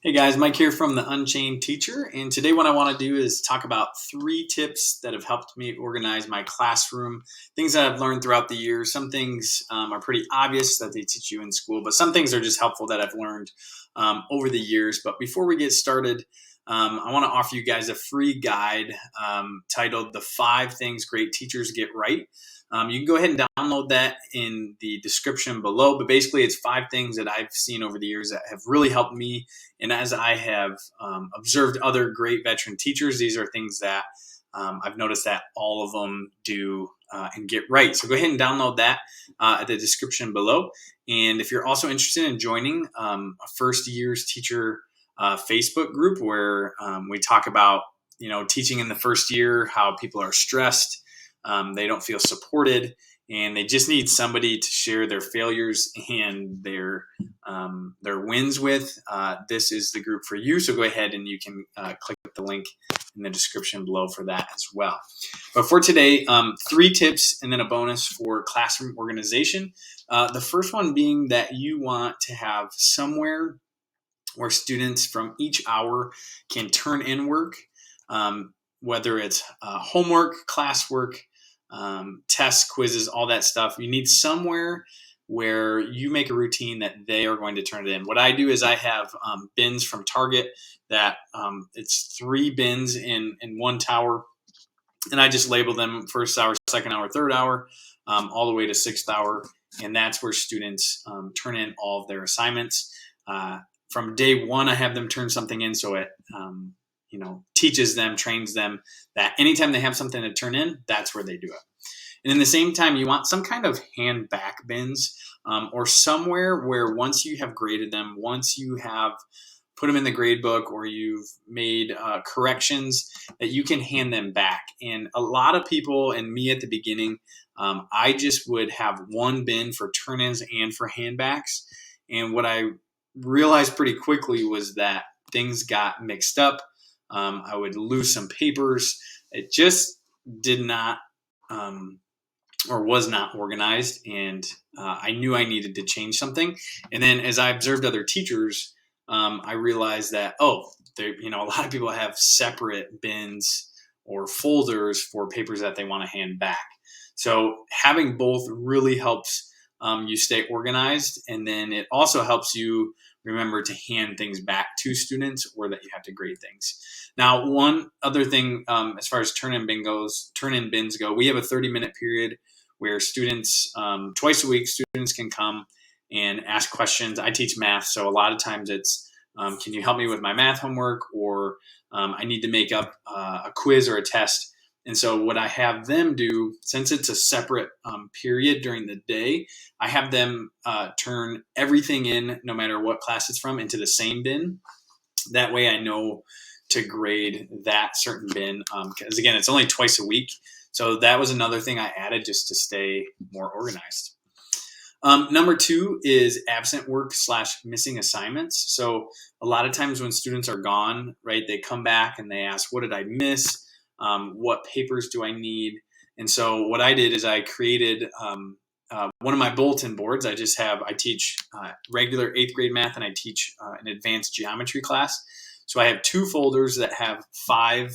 Hey guys, Mike here from the Unchained Teacher, and today what I want to do is talk about 3 tips that have helped me organize my classroom, things that I've learned throughout the years. Some things are pretty obvious that they teach you in school, but some things are just helpful that I've learned over the years. But before we get started, I want to offer you guys a free guide titled The 5 Things Great Teachers Get Right. You can go ahead and download that in the description below, but basically it's 5 things that I've seen over the years that have really helped me. And as I have observed other great veteran teachers, these are things that I've noticed that all of them do and get right. So go ahead and download that at the description below. And if you're also interested in joining a first year's teacher Facebook group where we talk about, teaching in the first year, how people are stressed, they don't feel supported, and they just need somebody to share their failures and their wins with. This is the group for you. So go ahead and you can click the link in the description below for that as well. But for today, 3 tips and then a bonus for classroom organization. The first one being that you want to have somewhere where students from each hour can turn in work, whether it's homework, classwork, tests, quizzes, all that stuff. You need somewhere where you make a routine that they are going to turn it in. What I do is I have bins from Target that it's 3 bins in one tower, and I just label them first hour, second hour, third hour, all the way to 6th hour, and that's where students turn in all of their assignments. From day one, I have them turn something in, so it teaches them, trains them that anytime they have something to turn in, that's where they do it. And in the same time, you want some kind of hand back bins or somewhere where once you have graded them, once you have put them in the grade book or you've made corrections, that you can hand them back. And a lot of people, and me at the beginning, I just would have one bin for turn-ins and for handbacks. And what I realized pretty quickly was that things got mixed up. I would lose some papers. It just did not or was not organized, and I knew I needed to change something. And then as I observed other teachers, I realized that, a lot of people have separate bins or folders for papers that they want to hand back. So having both really helps you stay organized, and then it also helps you remember to hand things back to students or that you have to grade things. Now, one other thing, as far as turn-in bins go, we have a 30-minute period where students, twice a week, students can come and ask questions. I teach math, so a lot of times it's, can you help me with my math homework, or I need to make up a quiz or a test. And so what I have them do, since it's a separate period during the day, I have them turn everything in, no matter what class it's from, into the same bin. That way I know to grade that certain bin, because again, it's only twice a week. So that was another thing I added just to stay more organized. Number 2 is absent work / missing assignments. So a lot of times when students are gone, right, they come back and they ask, what did I miss? What papers do I need? And so what I did is I created one of my bulletin boards. I teach regular 8th grade math, and I teach an advanced geometry class. So I have 2 folders that have 5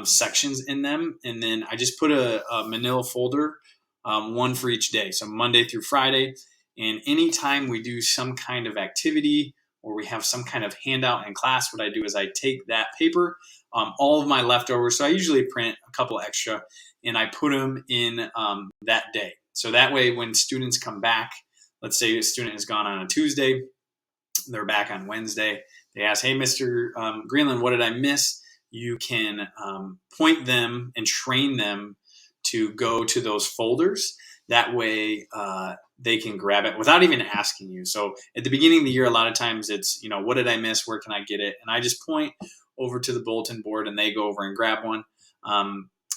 sections in them. And then I just put a manila folder, one for each day. So Monday through Friday. And anytime we do some kind of activity or we have some kind of handout in class, what I do is I take that paper, all of my leftovers. So I usually print a couple extra, and I put them in that day. So that way, when students come back, let's say a student is gone on a Tuesday, they're back on Wednesday. They ask, hey, Mr. Greenland, what did I miss? You can point them and train them to go to those folders. That way they can grab it without even asking you. So at the beginning of the year, a lot of times it's, what did I miss? Where can I get it? And I just point over to the bulletin board and they go over and grab one.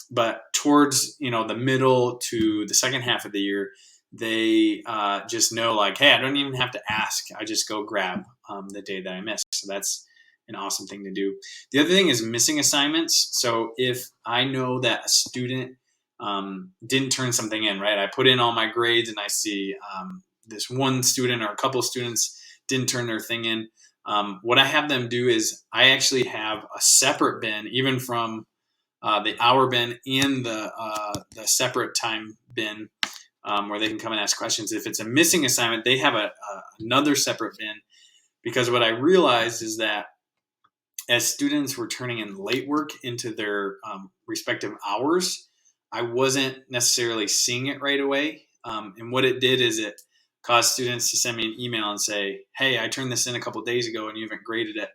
But towards, the middle to the second half of the year, they just know, like, hey, I don't even have to ask. I just go grab the day that I missed. So that's an awesome thing to do. The other thing is missing assignments. So if I know that a student didn't turn something in, right? I put in all my grades and I see this one student or a couple of students didn't turn their thing in. What I have them do is I actually have a separate bin, even from the hour bin and the separate time bin, where they can come and ask questions. If it's a missing assignment, they have another separate bin, because what I realized is that as students were turning in late work into their respective hours, I wasn't necessarily seeing it right away. And what it did is it caused students to send me an email and say, hey, I turned this in a couple of days ago and you haven't graded it,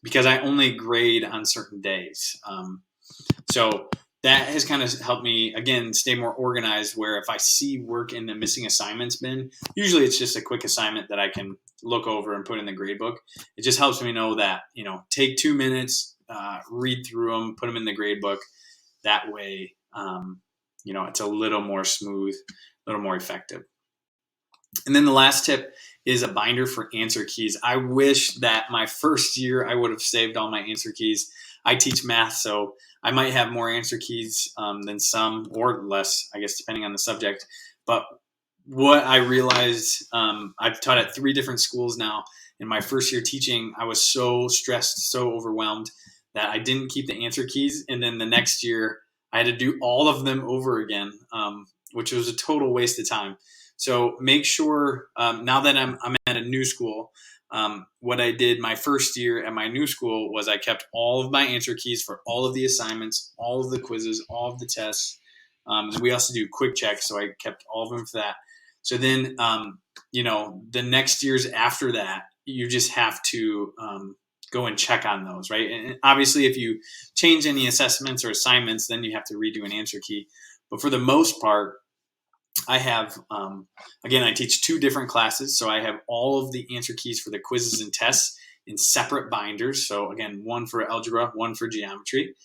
because I only grade on certain days. So that has kind of helped me, again, stay more organized, where if I see work in the missing assignments bin, usually it's just a quick assignment that I can look over and put in the grade book. It just helps me know that, take 2 minutes, read through them, put them in the grade book. That way, it's a little more smooth, a little more effective. And then the last tip is a binder for answer keys. I wish that my first year I would have saved all my answer keys. I teach math, so I might have more answer keys than some, or less, I guess, depending on the subject. But what I realized, I've taught at 3 different schools now. In my first year teaching, I was so stressed, so overwhelmed that I didn't keep the answer keys. And then the next year, I had to do all of them over again, which was a total waste of time. So make sure, now that I'm at a new school, what I did my first year at my new school was I kept all of my answer keys for all of the assignments, all of the quizzes, all of the tests. We also do quick checks, so I kept all of them for that. So then, the next years after that, you just have to go and check on those, right? And obviously, if you change any assessments or assignments, then you have to redo an answer key. But for the most part, I have, again, I teach 2 different classes. So I have all of the answer keys for the quizzes and tests in separate binders. So again, one for algebra, one for geometry.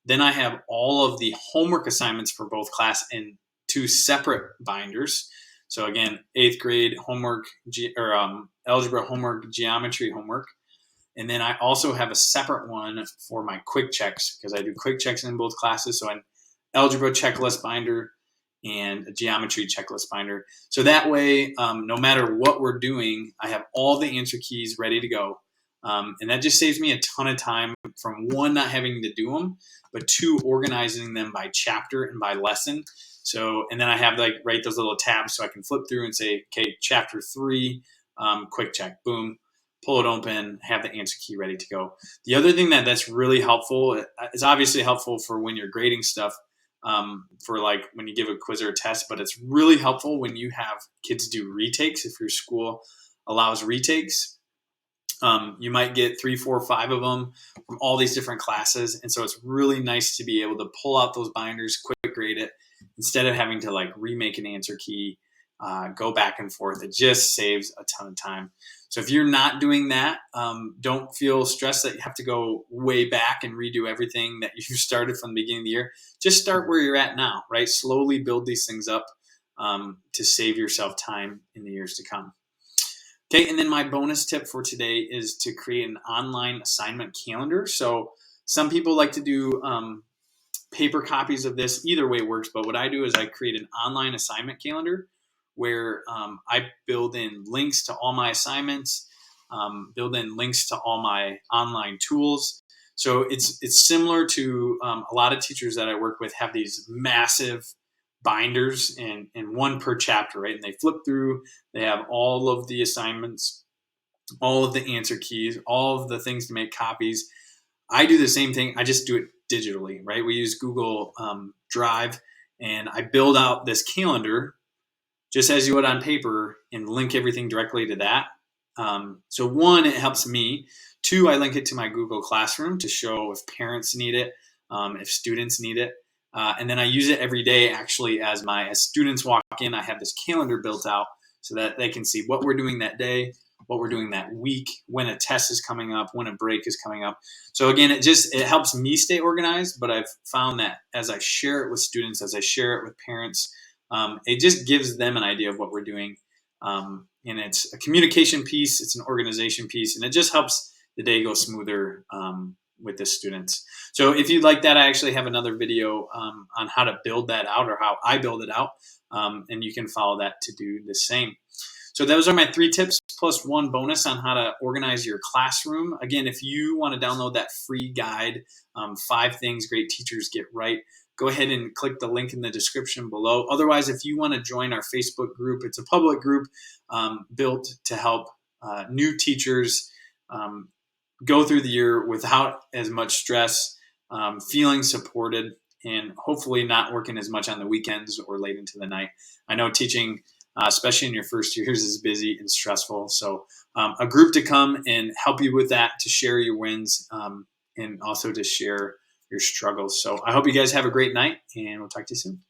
Then I have all of the homework assignments for both class in 2 separate binders. So again, 8th grade homework, algebra homework, geometry homework. And then I also have a separate one for my quick checks, because I do quick checks in both classes. So an algebra checklist binder and a geometry checklist binder. So that way, no matter what we're doing, I have all the answer keys ready to go. And that just saves me a ton of time from 1, not having to do them, but 2, organizing them by chapter and by lesson. So, and then I have write those little tabs so I can flip through and say, okay, chapter 3, quick check, boom, pull it open, have the answer key ready to go. The other thing that's really helpful, is obviously helpful for when you're grading stuff, for when you give a quiz or a test, but it's really helpful when you have kids do retakes. If your school allows retakes, you might get 3, 4, 5 of them from all these different classes. And so it's really nice to be able to pull out those binders, quick grade it, instead of having to remake an answer key, go back and forth. It just saves a ton of time. So if you're not doing that, don't feel stressed that you have to go way back and redo everything that you started from the beginning of the year. Just start where you're at now, right? Slowly build these things up to save yourself time in the years to come. Okay, and then my bonus tip for today is to create an online assignment calendar. So some people like to do paper copies of this. Either way works, but what I do is I create an online assignment calendar where I build in links to all my assignments, build in links to all my online tools. So it's similar to a lot of teachers that I work with have these massive binders and 1 per chapter, right? And they flip through, they have all of the assignments, all of the answer keys, all of the things to make copies. I do the same thing. I just do it digitally, right? We use Google Drive, and I build out this calendar just as you would on paper and link everything directly to that. So 1, it helps me. 2, I link it to my Google Classroom to show if parents need it, if students need it. And then I use it every day actually as students walk in, I have this calendar built out so that they can see what we're doing that day, what we're doing that week, when a test is coming up, when a break is coming up. So again, it helps me stay organized, but I've found that as I share it with students, as I share it with parents, it just gives them an idea of what we're doing. And it's a communication piece, it's an organization piece, and it just helps the day go smoother with the students. So if you'd like that, I actually have another video on how to build that out, or how I build it out, and you can follow that to do the same. So those are my 3 tips plus 1 bonus on how to organize your classroom. Again, if you want to download that free guide, 5 things great teachers get right, go ahead and click the link in the description below. Otherwise, if you want to join our Facebook group, it's a public group built to help new teachers go through the year without as much stress, feeling supported, and hopefully not working as much on the weekends or late into the night. I know teaching, especially in your first years, is busy and stressful. So a group to come and help you with that, to share your wins, and also to share your struggles. So I hope you guys have a great night, and we'll talk to you soon.